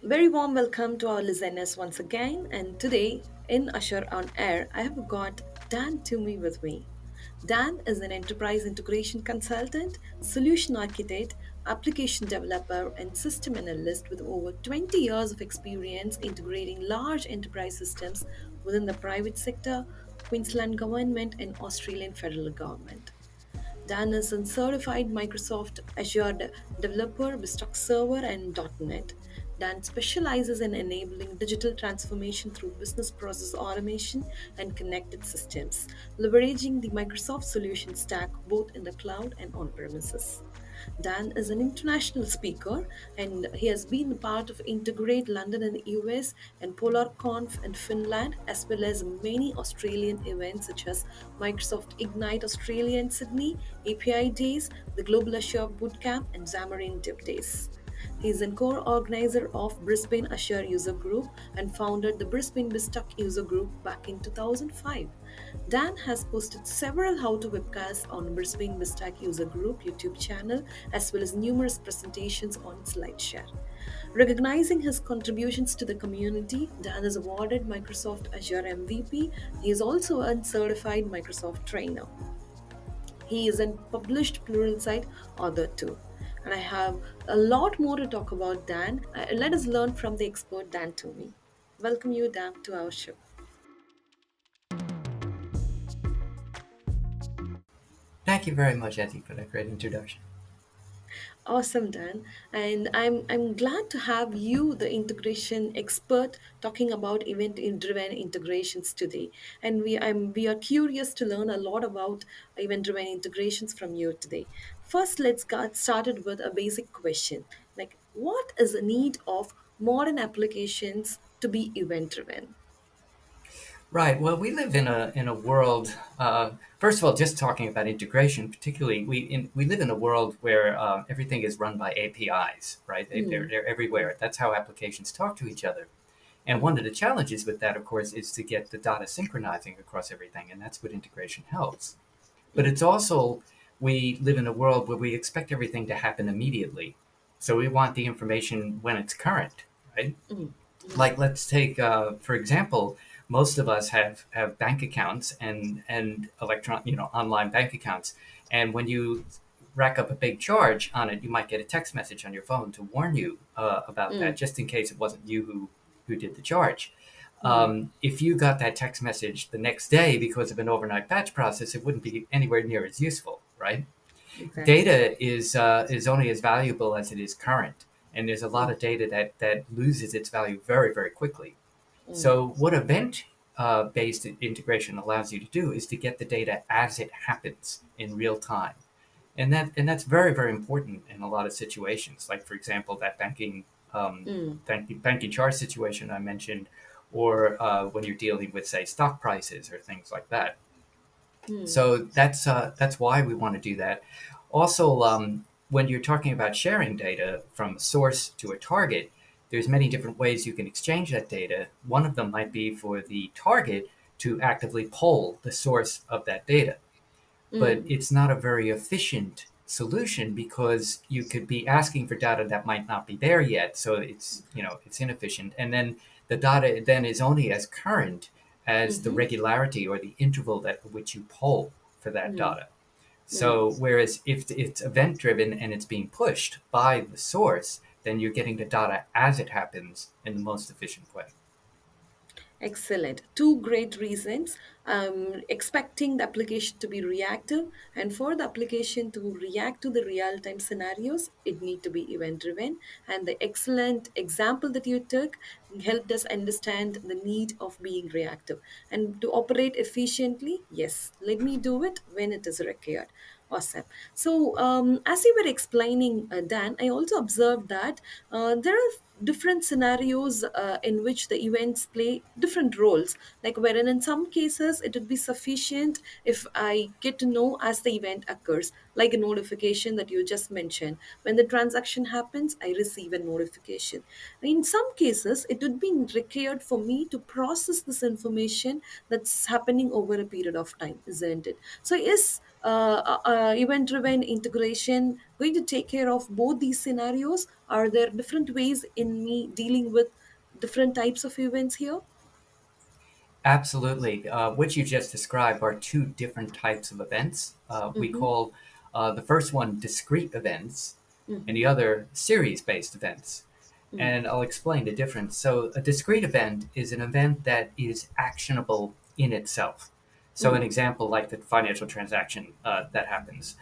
Very warm welcome to our listeners once again. And today in Azure on Air, I have got Dan Toomey with me. Dan is an enterprise integration consultant, solution architect, application developer, and system analyst with over 20 years of experience integrating large enterprise systems within the private sector, Queensland government, and Australian federal government. Dan is a certified Microsoft Azure developer with Stock Server and .NET. Dan specializes in enabling digital transformation through business process automation and connected systems, leveraging the Microsoft solution stack both in the cloud and on premises. Dan is an international speaker and he has been a part of Integrate London in the US and PolarConf in Finland, as well as many Australian events such as Microsoft Ignite Australia in Sydney, API Days, the Global Azure Bootcamp, and Xamarin Dev Days. He is a core organizer of Brisbane Azure User Group and founded the Brisbane Bistuck User Group back in 2005. Dan has posted several how-to webcasts on Brisbane Bistuck User Group YouTube channel as well as numerous presentations on SlideShare. Recognizing his contributions to the community, Dan is awarded Microsoft Azure MVP. He is also a certified Microsoft trainer. He is a published Pluralsight author too. And I have a lot more to talk about Dan. Let us learn from the expert Dan Toomey. Welcome you, Dan, to our show. Thank you very much, Etty, for that great introduction. Awesome, Dan. And I'm glad to have you, the integration expert, talking about event-driven integrations today. And we are curious to learn a lot about event-driven integrations from you today. First, let's get started with a basic question. Like, what is the need of modern applications to be event-driven? Right. Well, we live in a world. First of all, just talking about integration, particularly, we live in a world where everything is run by APIs. Right. Mm, They're everywhere. That's how applications talk to each other. And one of the challenges with that, of course, is to get the data synchronizing across everything, and that's what integration helps. But mm, it's also we live in a world where we expect everything to happen immediately, so we want the information when it's current. Right. mm, mm, Like let's take for example, most of us have bank accounts and electron online bank accounts, and when you rack up a big charge on it, you might get a text message on your phone to warn you about that, mm, just in case it wasn't you who did the charge. mm. If you got that text message the next day because of an overnight batch process, it wouldn't be anywhere near as useful, right? Exactly. Data is only as valuable as it is current, and there's a lot Mm, of data that loses its value very, very quickly. mm, So what event based integration allows you to do is to get the data as it happens in real time, and that's very, very important in a lot of situations. Like for example, that mm, banking charge situation I mentioned, or when you're dealing with, say, stock prices or things like that. mm, So that's why we want to do that. Also, when you're talking about sharing data from a source to a target, there's many different ways you can exchange that data. One of them might be for the target to actively poll the source of that data, but mm, it's not a very efficient solution because you could be asking for data that might not be there yet, so it's inefficient. And then the data then is only as current as the mhm, regularity or the interval at which you poll for that mm, data. mm. So whereas if it's event driven and it's being pushed by the source, then you're getting the data as it happens in the most efficient way. Excellent. Two great reasons. Expecting the application to be reactive, and for the application to react to the real time scenarios, it need to be event driven. And the excellent example that you took helped us understand the need of being reactive. And to operate efficiently, yes, let me do it when it is required. Awesome. So, as you were explaining, Dan, I also observed that there are different scenarios in which the events play different roles. Like, wherein in some cases it would be sufficient if I get to know as the event occurs, like a notification that you just mentioned. When the transaction happens, I receive a notification. In some cases, it would be required for me to process this information that's happening over a period of time, isn't it? So, is event driven integration going to take care of both these scenarios? Are there different ways in me dealing with different types of events here? Absolutely. What you just described are two different types of events. We Mm-hmm. call the first one discrete events and Mm-hmm. the other series based events. And I'll explain the difference. So, a discrete event is an event that is actionable in itself. So, an Mm-hmm. example like the financial transaction that happens,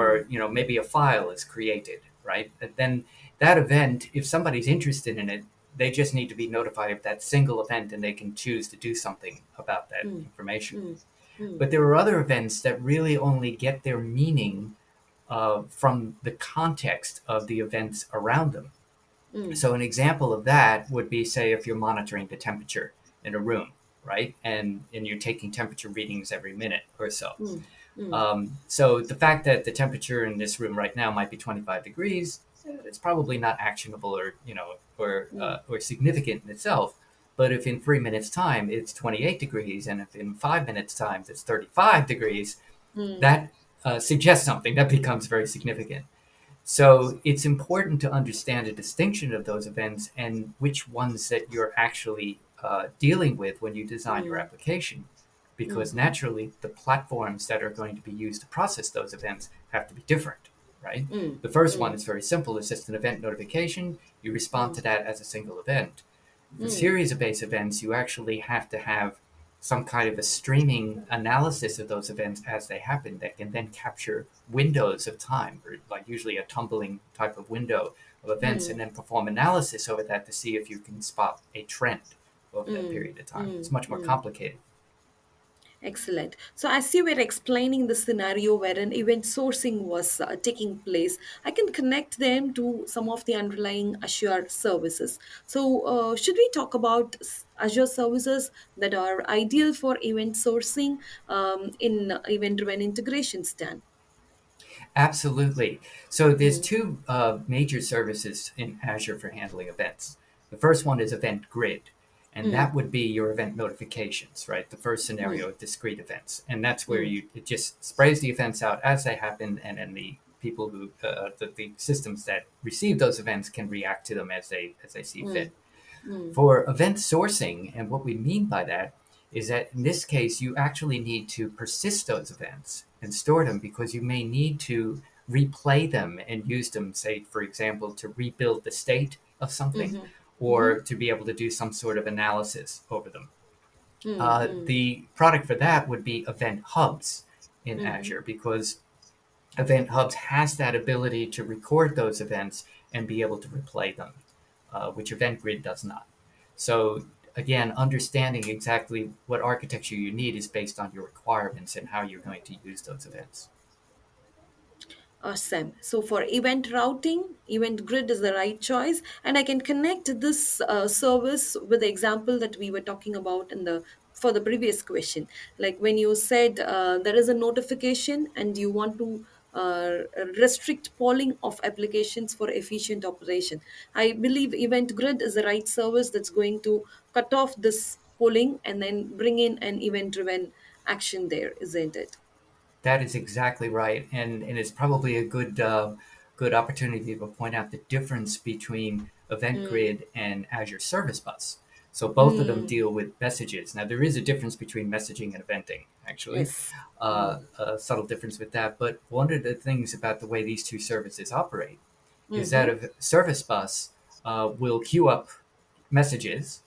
Mm-hmm. or maybe a file is created, right? And then that event, if somebody's interested in it, they just need to be notified of that single event, and they can choose to do something about that information. Mm-hmm. But there are other events that really only get their meaning from the context of the events around them. Mm-hmm. So an example of that would be, say, if you're monitoring the temperature in a room, right? And you're taking temperature readings every minute or so. Mm-hmm. So the fact that the temperature in this room right now might be 25 degrees, it's probably not actionable or or significant in itself. But if in 3 minutes time it's 28 degrees, and if in 5 minutes time it's 35 degrees, Mm-hmm. that suggests something that becomes very significant. So it's important to understand the distinction of those events and which ones that you're actually dealing with when you design your application. Because Mm-hmm. naturally, the platforms that are going to be used to process those events have to be different, right? The first one is very simple. It's just an event notification. You respond to that as a single event. For Mm-hmm. series of base events, you actually have to have some kind of a streaming analysis of those events as they happen that can then capture windows of time, or like usually a tumbling type of window of events, and then perform analysis over that to see if you can spot a trend over that Mm-hmm. period of time. It's much more Mm-hmm. complicated. Excellent. So, as you were explaining the scenario where an event sourcing was taking place, I can connect them to some of the underlying Azure services. So, should we talk about Azure services that are ideal for event sourcing in event-driven integration, Stan? Absolutely. So there's Mm, two major services in Azure for handling events. The first one is Event Grid, and mm, that would be your event notifications, right? The first mm, scenario of discrete events, and that's where mm, it just sprays the events out as they happen, and then the people who the systems that receive those events can react to them as they see mm, fit. mm, For event sourcing, and what we mean by that is that in this case, you actually need to persist those events and store them because you may need to replay them and use them, say, for example, to rebuild the state of something mhm, mhm, or to be able to do some sort of analysis over them. mm, mm, The product for that would be Event Hubs in mhm. Azure because Event Hubs has that ability to record those events and be able to replay them, which Event Grid does not. So again, understanding exactly what architecture you need is based on your requirements and how you're going to use those events. Awesome. So for event routing, Event Grid is the right choice, and I can connect this service with the example that we were talking about in the for the previous question. Like when you said there is a notification and you want to uh, restrict polling of applications for efficient operation. I believe Event Grid is the right service that's going to cut off this polling and then bring in an event-driven action there, isn't it? That is exactly right, and it's probably a good opportunity to point out the difference between Event Mm, Grid and Azure Service Bus. So both of them mm, deal with messages. Now there is a difference between messaging and eventing, actually, yes. Mm. a subtle difference with that. But one of the things about the way these two services operate is that Mm-hmm. a Service Bus will queue up messages,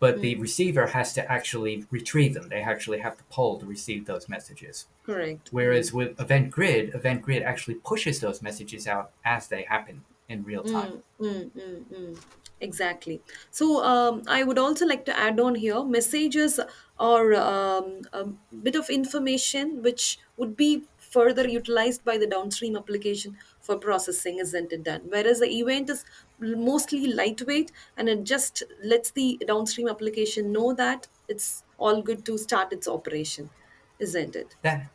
but the Mm. receiver has to actually retrieve them. They actually have to poll to receive those messages. Correct. Mm. Whereas with Event Grid actually pushes those messages out as they happen in real time. Mm, mm, mm, mm. Exactly. So I would also like to add on here messages or a bit of information which would be further utilized by the downstream application for processing, isn't it done? Whereas the event is mostly lightweight and it just lets the downstream application know that it's all good to start its operation, isn't it? That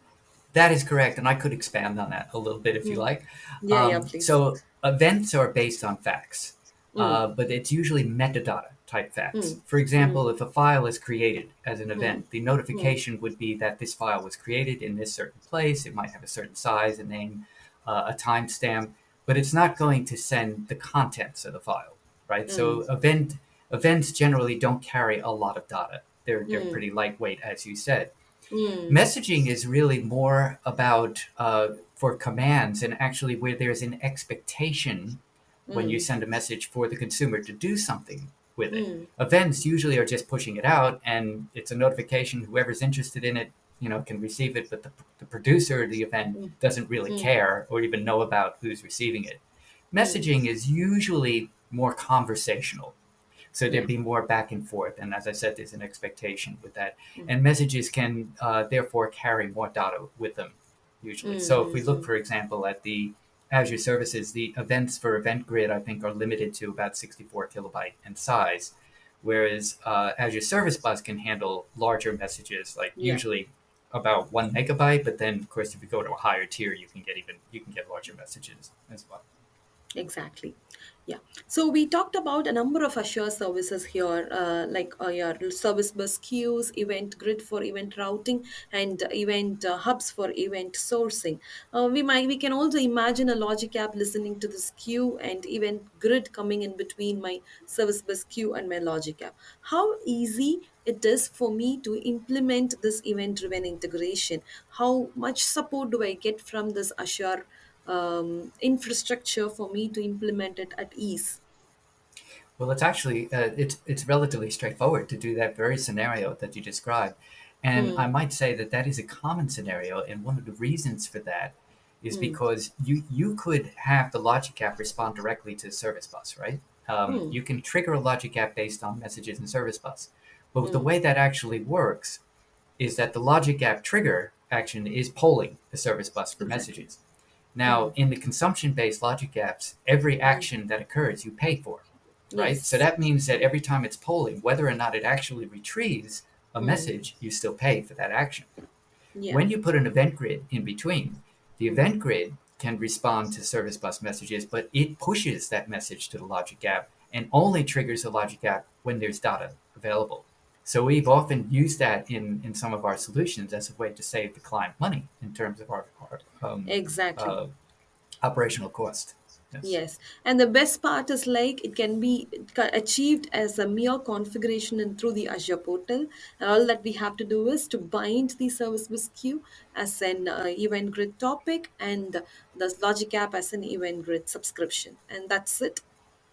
That is correct, and I could expand on that a little bit if you Mm. like. Yeah, yeah, please. So events are based on facts, Mm, but it's usually metadata type facts. mm, For example, mm, if a file is created as an mm, event, the mm, notification would be that this file was created in this certain place. It might have a certain size, a name, a timestamp. but it's not going to send the contents of the file, right? So Mm, events generally don't carry a lot of data. They're mm, pretty lightweight, as you said. mm, Messaging is really more about for commands and actually where there's an expectation when you mm, send a message for the consumer to do something with it. mm, Events usually are just pushing it out, and it's a notification. Whoever's interested in it, can receive it, but the producer of the event mm, doesn't really mm, care or even know about who's receiving it. mm. Messaging is usually more conversational, so Yeah. there'd be more back and forth. And as I said, there's an expectation with that. Mm, And messages can therefore carry more data with them, usually. mm, So if we mm, look, mm. for example, at the Azure services, the events for Event Grid, I think, are limited to about 64 kilobyte in size, whereas Azure Service Bus can handle larger messages, like Yeah. usually about 1 megabyte. But then, of course, if you go to a higher tier, you can get larger messages as well. Exactly. Yeah. So we talked about a number of Azure services here, like your service bus queues, event grid for event routing, and event hubs for event sourcing. We can also imagine a logic app listening to this queue and event grid coming in between my service bus queue and my logic app. How easy it is for me to implement this event driven integration? How much support do I get from this Azure infrastructure for me to implement it at ease? Well, it's relatively straightforward to do that very scenario that you described, and I Mm, might say that that is a common scenario. And one of the reasons for that is mm, because you could have the logic app respond directly to Service Bus, right? mm, You can trigger a logic app based on messages in Service Bus, but the mm. way that actually works is that the logic app trigger action is polling the Service Bus for Exactly. messages. Now, Mm, in the consumption-based logic apps, every mm. action that occurs you pay for, right? So Yes. that means that Mm, every time it's polling, whether or not it actually retrieves a mm. message, you still pay for that action. Yeah. When you put an event grid in between, the Mm, event grid can respond to service bus messages, but it pushes that message to the logic app and only triggers the logic app when there's data available. So we've often used that in some of our solutions as a way to save the client money in terms of our exactly. uh, operational cost. Yes. Yes, and the best part is like it can be achieved as a mere configuration and through the Azure portal. And all that we have to do is to bind the service bus queue as an event grid topic and the Logic app as an event grid subscription, and that's it.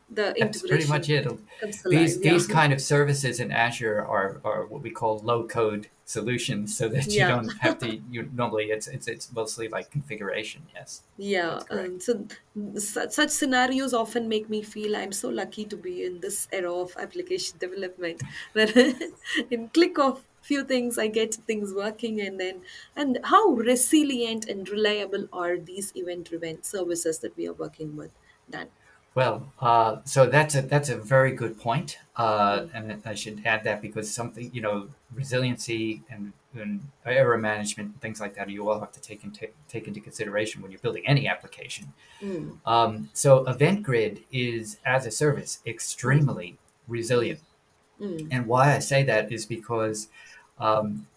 The That's pretty much integration it. comes alive. These Yeah, these kind of services in Azure are what we call low code solutions, so that you yeah. don't have to. You normally it's mostly like configuration. Yes, Yeah, that's correct. such scenarios often make me feel I'm so lucky to be in this era of application development, where in click of few things I get things working, and how resilient and reliable are these event-driven services that we are working with, Dan? Well, so that's a very good point, Mm, and I should add that because something resiliency and error management and things like that you all have to take into consideration when you're building any application. mm, So Event Grid is as a service mm, extremely mm, resilient, mm, and why I say that is because um,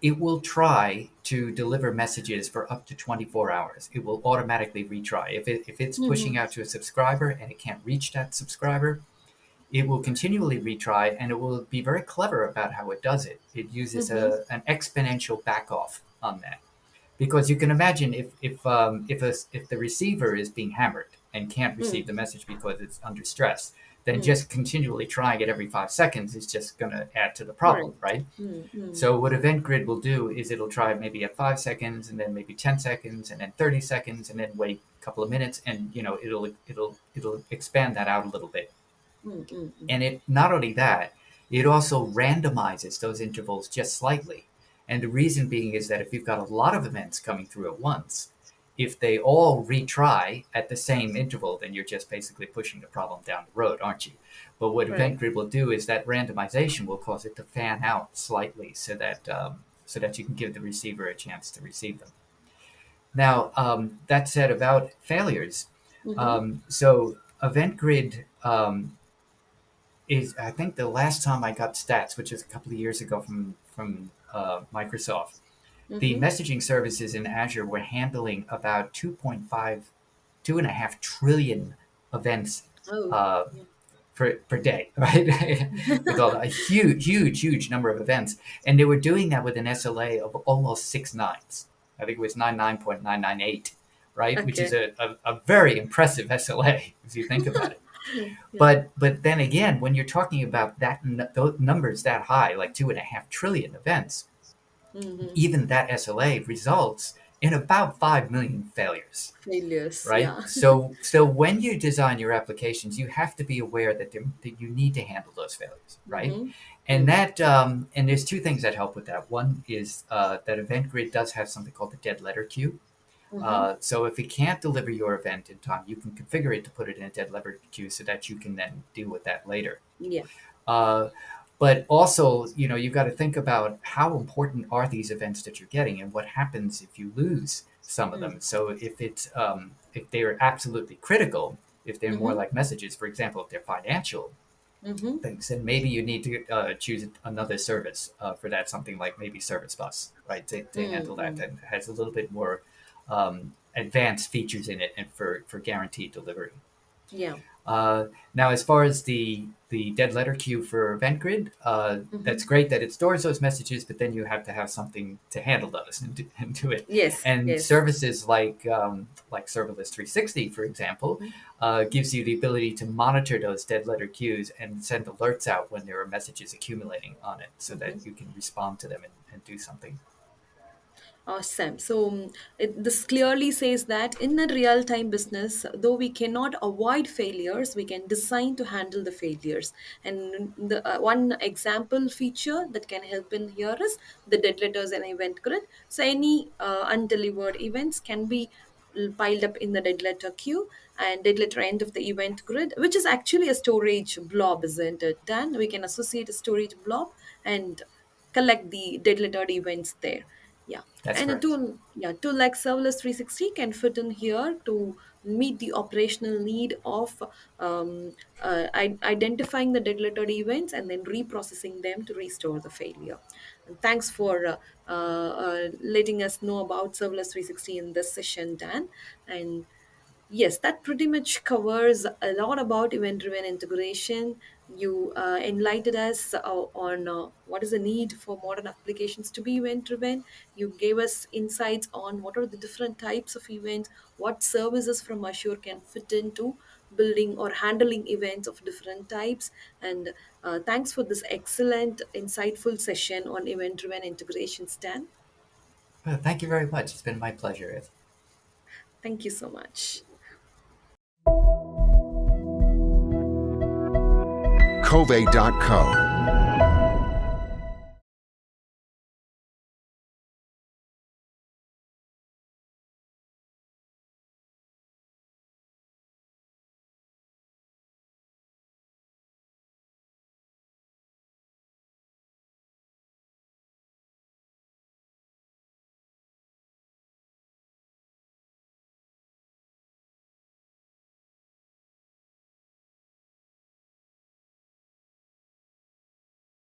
it will try to deliver messages for up to 24 hours. It will automatically retry. If it's pushing mhm, out to a subscriber and it can't reach that subscriber, it will continually retry, and it will be very clever about how it does it. It uses mhm, an exponential back off on that, because you can imagine if the receiver is being hammered and can't receive mm, the message because it's under stress, then mm. just continually trying it every 5 seconds is just going to add to the problem, Correct. right? Mm, mm, So what Event Grid will do is it'll try maybe at 5 seconds, and then maybe 10 seconds, and then 30 seconds, and then wait a couple of minutes, and it'll expand that out a little bit. mm, mm, mm. And it not only that, it also randomizes those intervals just slightly. And the reason being is that if you've got a lot of events coming through at once, if they all retry at the same interval, then you're just basically pushing the problem down the road, aren't you? But what Event Right. Grid will do is that randomization will cause it to fan out slightly, so that you can give the receiver a chance to receive them. Now, that said about failures, Mm-hmm. so Event Grid is, I think the last time I got stats, which is a couple of years ago from Microsoft, the Mm-hmm. messaging services in Azure were handling about 2.5 2.5 trillion events Oh, uh, yeah. per day, right? With all a huge number of events, and they were doing that with an SLA of almost 6 nines. I think it was 99.998, right? Which is Okay. a very impressive SLA if you think about it. Yeah. But then again, when you're talking about those numbers that high, like 2.5 trillion events, Mm-hmm. even that SLA results in about 5 million failures, Failures. right? Yeah. So when you design your applications, you have to be aware that you need to handle those failures, right? Mm-hmm. And and there's two things that help with that. One is that Event Grid does have something called the dead letter queue. Mm-hmm. So if it can't deliver your event in time, you can configure it to put it in a dead letter queue so that you can then deal with that later. Yeah. Uh, but also, you've got to think about how important are these events that you're getting, and what happens if you lose some of Mm. them. So if they're absolutely critical, if they're more Mm-hmm. like messages, for example, if they're financial Mm-hmm. things, then maybe you need to choose another service for that, something like maybe Service Bus, right, to handle that. Mm-hmm. That has a little bit more advanced features in it and for guaranteed delivery. Yeah. Uh, Now, as far as the dead letter queue for Event Grid, Mm-hmm. that's great that it stores those messages, but then you have to have something to handle those and do it. Yes. And Yes. services like Serverless 360, for example, Mm-hmm. gives you the ability to monitor those dead letter queues and send alerts out when there are messages accumulating on it, so that Mm-hmm. you can respond to them and do something. Awesome. So this clearly says that in a real time business, though we cannot avoid failures, we can design to handle the failures. And the one example feature that can help in here is the dead letters and event grid. So any undelivered events can be piled up in the dead letter queue and dead letter end of the event grid, which is actually a storage blob, isn't it? Dan, we can associate a storage blob and collect the dead lettered events there. Yeah. That's And a correct. tool, yeah, tool like Serverless 360 can fit in here to meet the operational need of identifying the dead lettered events and then reprocessing them to restore the failure. And thanks for letting us know about Serverless 360 in this session, Dan. And yes, that pretty much covers a lot about event driven integration. You enlightened us on what is the need for modern applications to be event driven. You gave us insights on what are the different types of events, what services from Azure can fit into building or handling events of different types. And thanks for this excellent, insightful session on event driven integration, Stan. Well, thank you very much. It's been my pleasure. Thank you so much. Cove.co